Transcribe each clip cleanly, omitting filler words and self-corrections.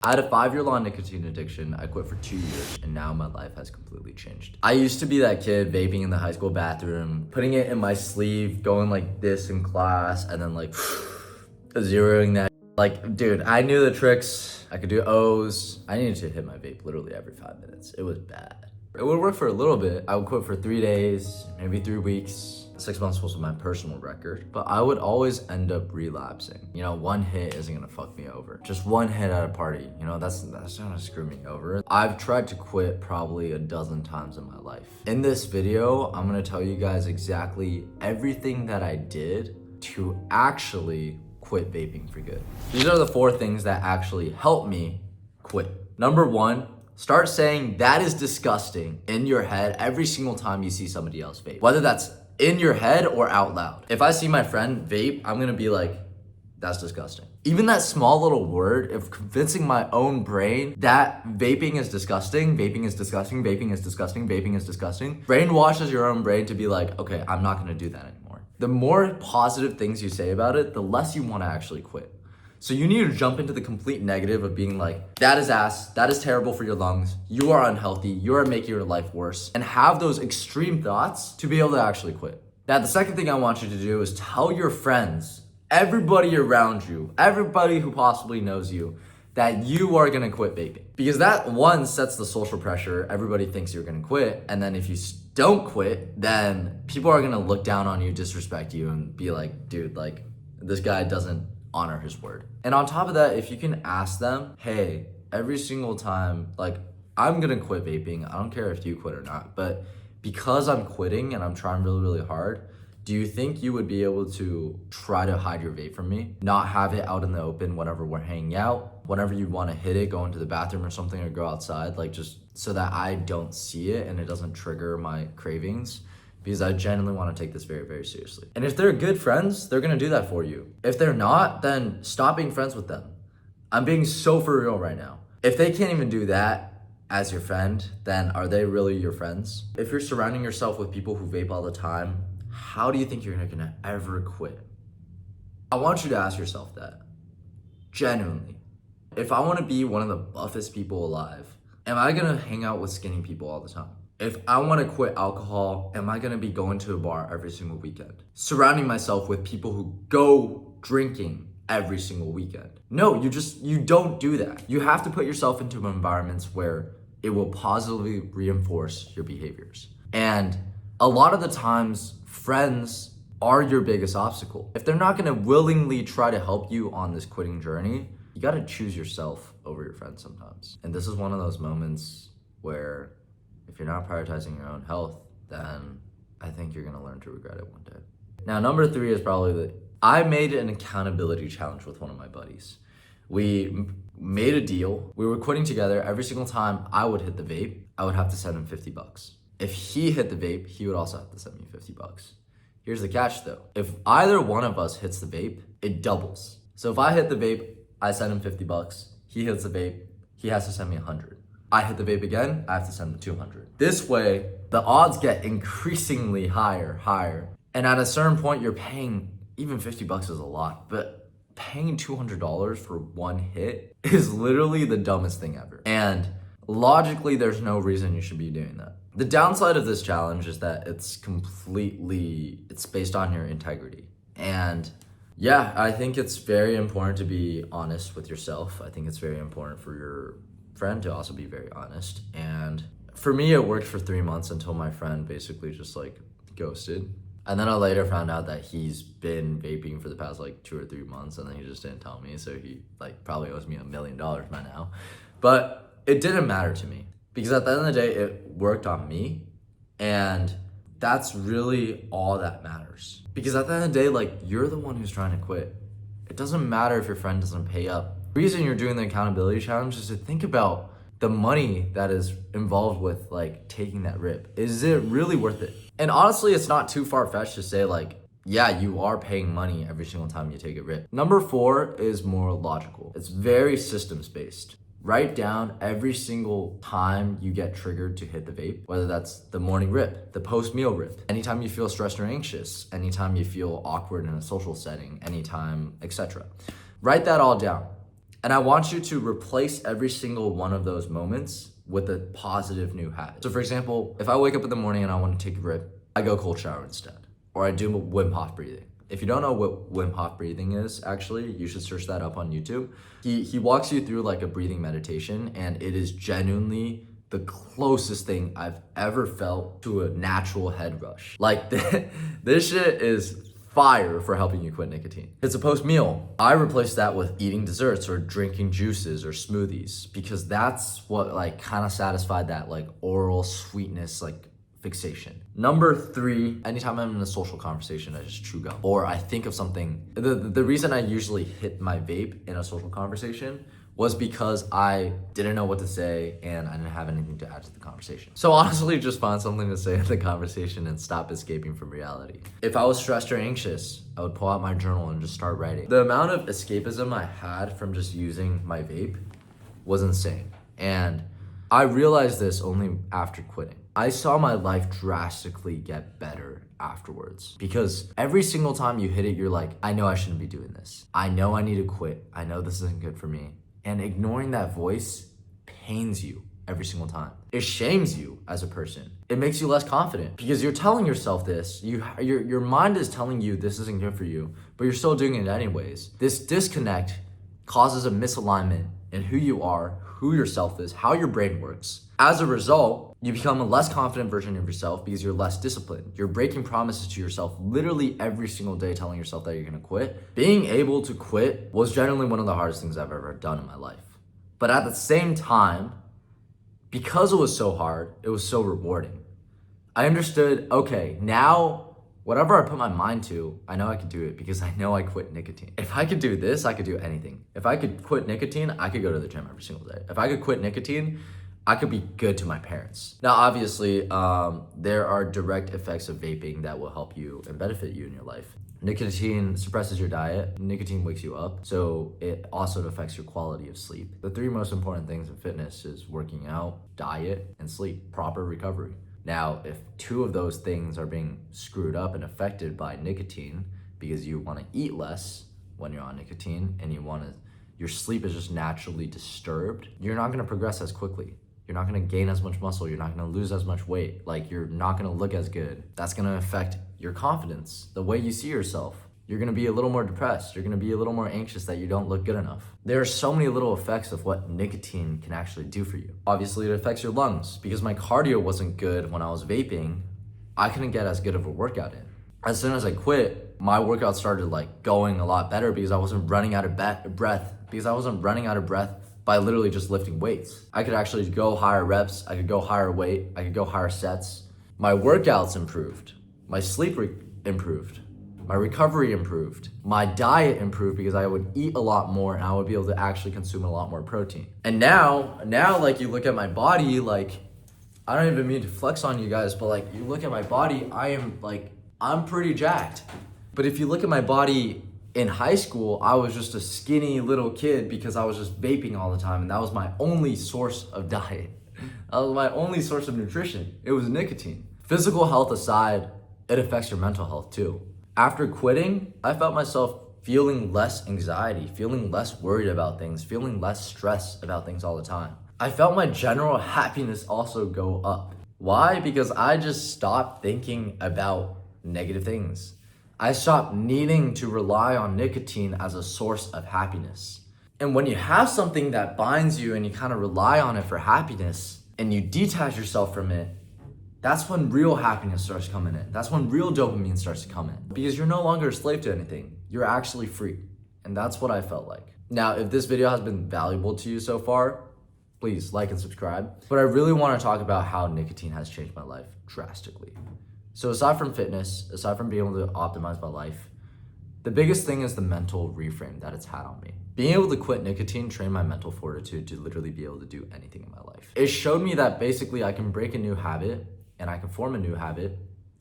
I had a 5-year-long nicotine addiction. I quit for 2 years, and now my life has completely changed. I used to be that kid vaping in the high school bathroom, putting it in my sleeve, going like this in class, and then like zeroing that. Like, dude, I knew the tricks. I could do O's. I needed to hit my vape literally every 5 minutes. It was bad. It would work for a little bit. I would quit for 3 days, maybe 3 weeks. 6 months was my personal record, but I would always end up relapsing. You know, one hit isn't gonna fuck me over. Just one hit at a party, you know, that's not gonna screw me over. I've tried to quit probably a dozen times in my life. In this video, I'm gonna tell you guys exactly everything that I did to actually quit vaping for good. These are the 4 things that actually helped me quit. Number 1, start saying that is disgusting in your head every single time you see somebody else vape. Whether that's in your head or out loud. If I see my friend vape, I'm gonna be like, that's disgusting. Even that small little word of convincing my own brain that vaping is disgusting, vaping is disgusting, vaping is disgusting, vaping is disgusting, brainwashes your own brain to be like, okay, I'm not gonna do that anymore. The more positive things you say about it, the less you wanna actually quit. So you need to jump into the complete negative of being like, that is ass, that is terrible for your lungs, you are unhealthy, you are making your life worse, and have those extreme thoughts to be able to actually quit. Now, the second thing I want you to do is tell your friends, everybody around you, everybody who possibly knows you, that you are gonna quit vaping. Because that, one, sets the social pressure. Everybody thinks you're gonna quit, and then if you don't quit, then people are gonna look down on you, disrespect you, and be like, dude, like, this guy doesn't honor his word. And on top of that, if you can ask them, hey, every single time, like, I'm gonna quit vaping, I don't care if you quit or not, but because I'm quitting and I'm trying really, really hard, do you think you would be able to try to hide your vape from me? Not have it out in the open whenever we're hanging out, whenever you wanna hit it, go into the bathroom or something, or go outside, like, just so that I don't see it and it doesn't trigger my cravings. Because I genuinely want to take this very, very seriously. And if they're good friends, they're gonna do that for you. If they're not, then stop being friends with them. I'm being so for real right now. If they can't even do that as your friend, then are they really your friends? If you're surrounding yourself with people who vape all the time, how do you think you're gonna ever quit? I want you to ask yourself that, genuinely. If I wanna be one of the buffest people alive, am I gonna hang out with skinny people all the time? If I want to quit alcohol, am I going to be going to a bar every single weekend? Surrounding myself with people who go drinking every single weekend? No, you don't do that. You have to put yourself into environments where it will positively reinforce your behaviors. And a lot of the times, friends are your biggest obstacle. If they're not going to willingly try to help you on this quitting journey, you got to choose yourself over your friends sometimes. And this is one of those moments where if you're not prioritizing your own health, then I think you're gonna learn to regret it one day. Now, number 3 is probably I made an accountability challenge with one of my buddies. We made a deal. We were quitting together. Every single time I would hit the vape, I would have to send him $50. If he hit the vape, he would also have to send me $50. Here's the catch though. If either one of us hits the vape, it doubles. So if I hit the vape, I send him $50. He hits the vape, he has to send me 100. I hit the vape again, I have to send them 200. This way, the odds get increasingly higher. And at a certain point, you're paying, even $50 is a lot, but paying $200 for one hit is literally the dumbest thing ever. And logically, there's no reason you should be doing that. The downside of this challenge is that it's based on your integrity. And yeah, I think it's very important to be honest with yourself. I think it's very important for your friend to also be very honest. And for me, it worked for 3 months until my friend basically just like ghosted. And then I later found out that he's been vaping for the past like 2 or 3 months, and then he just didn't tell me. So he like probably owes me $1 million by now. But it didn't matter to me because at the end of the day, it worked on me. And that's really all that matters. Because at the end of the day, like, you're the one who's trying to quit. It doesn't matter if your friend doesn't pay up. The reason you're doing the accountability challenge is to think about the money that is involved with like taking that rip. Is it really worth it? And honestly, it's not too far-fetched to say like, yeah, you are paying money every single time you take a rip. Number 4 is more logical. It's very systems-based. Write down every single time you get triggered to hit the vape, whether that's the morning rip, the post-meal rip, anytime you feel stressed or anxious, anytime you feel awkward in a social setting, anytime, etc. Write that all down. And I want you to replace every single one of those moments with a positive new habit. So for example, if I wake up in the morning and I want to take a rip, I go cold shower instead, or I do Wim Hof breathing. If you don't know what Wim Hof breathing is, actually, you should search that up on YouTube. He walks you through like a breathing meditation, and it is genuinely the closest thing I've ever felt to a natural head rush. Like this shit is fire for helping you quit nicotine. It's a post-meal. I replace that with eating desserts or drinking juices or smoothies, because that's what like kind of satisfied that like oral sweetness like fixation. Number 3, anytime I'm in a social conversation, I just chew gum. Or I think of something. The reason I usually hit my vape in a social conversation was because I didn't know what to say and I didn't have anything to add to the conversation. So honestly, just find something to say in the conversation and stop escaping from reality. If I was stressed or anxious, I would pull out my journal and just start writing. The amount of escapism I had from just using my vape was insane. And I realized this only after quitting. I saw my life drastically get better afterwards, because every single time you hit it, you're like, I know I shouldn't be doing this. I know I need to quit. I know this isn't good for me. And ignoring that voice pains you every single time. It shames you as a person. It makes you less confident because you're telling yourself this. Your mind is telling you this isn't good for you, but you're still doing it anyways. This disconnect causes a misalignment in who you are, who yourself is, how your brain works. As a result, you become a less confident version of yourself because you're less disciplined. You're breaking promises to yourself literally every single day, telling yourself that you're gonna quit. Being able to quit was generally one of the hardest things I've ever done in my life. But at the same time, because it was so hard, it was so rewarding. I understood, okay, now whatever I put my mind to, I know I could do it because I know I quit nicotine. If I could do this, I could do anything. If I could quit nicotine, I could go to the gym every single day. If I could quit nicotine, I could be good to my parents. Now, obviously, there are direct effects of vaping that will help you and benefit you in your life. Nicotine suppresses your diet. Nicotine wakes you up, so it also affects your quality of sleep. The 3 most important things in fitness is working out, diet, and sleep, proper recovery. Now, if 2 of those things are being screwed up and affected by nicotine because you want to eat less when you're on nicotine and your sleep is just naturally disturbed, you're not going to progress as quickly. You're not going to gain as much muscle. You're not going to lose as much weight. Like, you're not going to look as good. That's going to affect your confidence, the way you see yourself. You're going to be a little more depressed. You're going to be a little more anxious that you don't look good enough. There are so many little effects of what nicotine can actually do for you. Obviously, it affects your lungs. Because my cardio wasn't good when I was vaping, I couldn't get as good of a workout in. As soon as I quit, my workout started like going a lot better because I wasn't running out of breath. Because I wasn't running out of breath by literally just lifting weights. I could actually go higher reps. I could go higher weight. I could go higher sets. My workouts improved. My sleep improved. My recovery improved. My diet improved because I would eat a lot more and I would be able to actually consume a lot more protein. And now like you look at my body, like I don't even mean to flex on you guys, but like you look at my body, I'm pretty jacked. But if you look at my body in high school, I was just a skinny little kid because I was just vaping all the time, and that was my only source of diet. That was my only source of nutrition. It was nicotine. Physical health aside, it affects your mental health too. After quitting, I felt myself feeling less anxiety, feeling less worried about things, feeling less stressed about things all the time. I felt my general happiness also go up. Why? Because I just stopped thinking about negative things. I stopped needing to rely on nicotine as a source of happiness. And when you have something that binds you and you kind of rely on it for happiness and you detach yourself from it, that's when real happiness starts coming in. That's when real dopamine starts to come in. Because you're no longer a slave to anything. You're actually free. And that's what I felt like. Now, if this video has been valuable to you so far, please like and subscribe. But I really want to talk about how nicotine has changed my life drastically. So aside from fitness, aside from being able to optimize my life, the biggest thing is the mental reframe that it's had on me. Being able to quit nicotine trained my mental fortitude to literally be able to do anything in my life. It showed me that basically I can break a new habit and I can form a new habit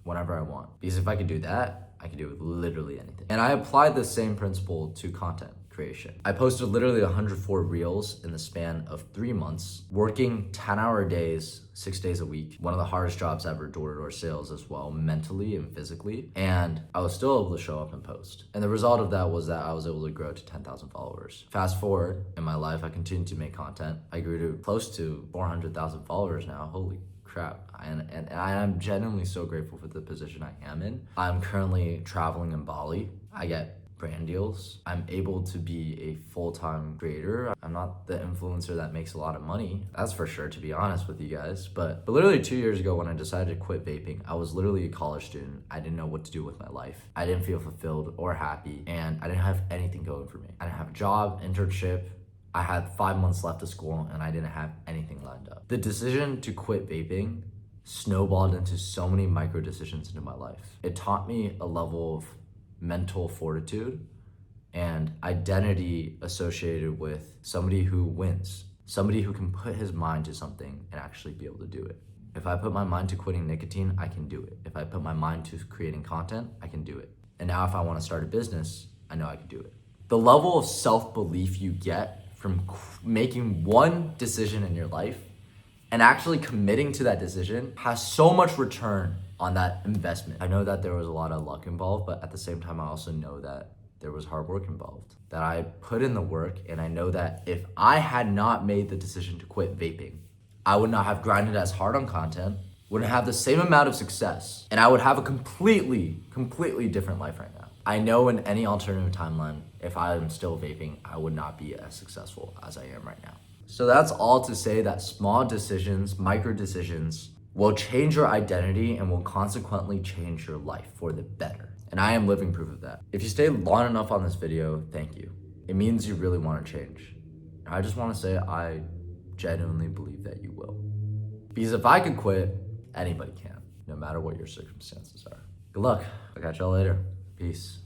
whenever I want. Because if I could do that, I could do literally anything. And I applied the same principle to content creation. I posted literally 104 reels in the span of 3 months, working 10-hour days, 6 days a week. One of the hardest jobs ever, door-to-door sales as well, mentally and physically. And I was still able to show up and post. And the result of that was that I was able to grow to 10,000 followers. Fast forward in my life, I continued to make content. I grew to close to 400,000 followers now. Holy crap. And I am genuinely so grateful for the position I am in. I'm currently traveling in Bali. I get brand deals. I'm able to be a full-time creator. I'm not the influencer that makes a lot of money, that's for sure, to be honest with you guys. But literally 2 years ago when I decided to quit vaping, I was literally a college student. I didn't know what to do with my life. I didn't feel fulfilled or happy, and I didn't have anything going for me. I didn't have a job, internship. I had 5 months left of school and I didn't have anything lined up. The decision to quit vaping snowballed into so many micro decisions into my life. It taught me a level of mental fortitude and identity associated with somebody who wins, somebody who can put his mind to something and actually be able to do it. If I put my mind to quitting nicotine, I can do it. If I put my mind to creating content, I can do it. And now if I want to start a business, I know I can do it. The level of self-belief you get from making one decision in your life and actually committing to that decision has so much return on that investment. I know that there was a lot of luck involved, but at the same time, I also know that there was hard work involved, that I put in the work. And I know that if I had not made the decision to quit vaping, I would not have grinded as hard on content, wouldn't have the same amount of success, and I would have a completely different life right now. I know in any alternative timeline, if I am still vaping, I would not be as successful as I am right now. So that's all to say that small decisions, micro decisions, will change your identity and will consequently change your life for the better. And I am living proof of that. If you stayed long enough on this video, thank you. It means you really want to change. And I just want to say I genuinely believe that you will. Because if I could quit, anybody can, no matter what your circumstances are. Good luck. I'll catch y'all later. Peace.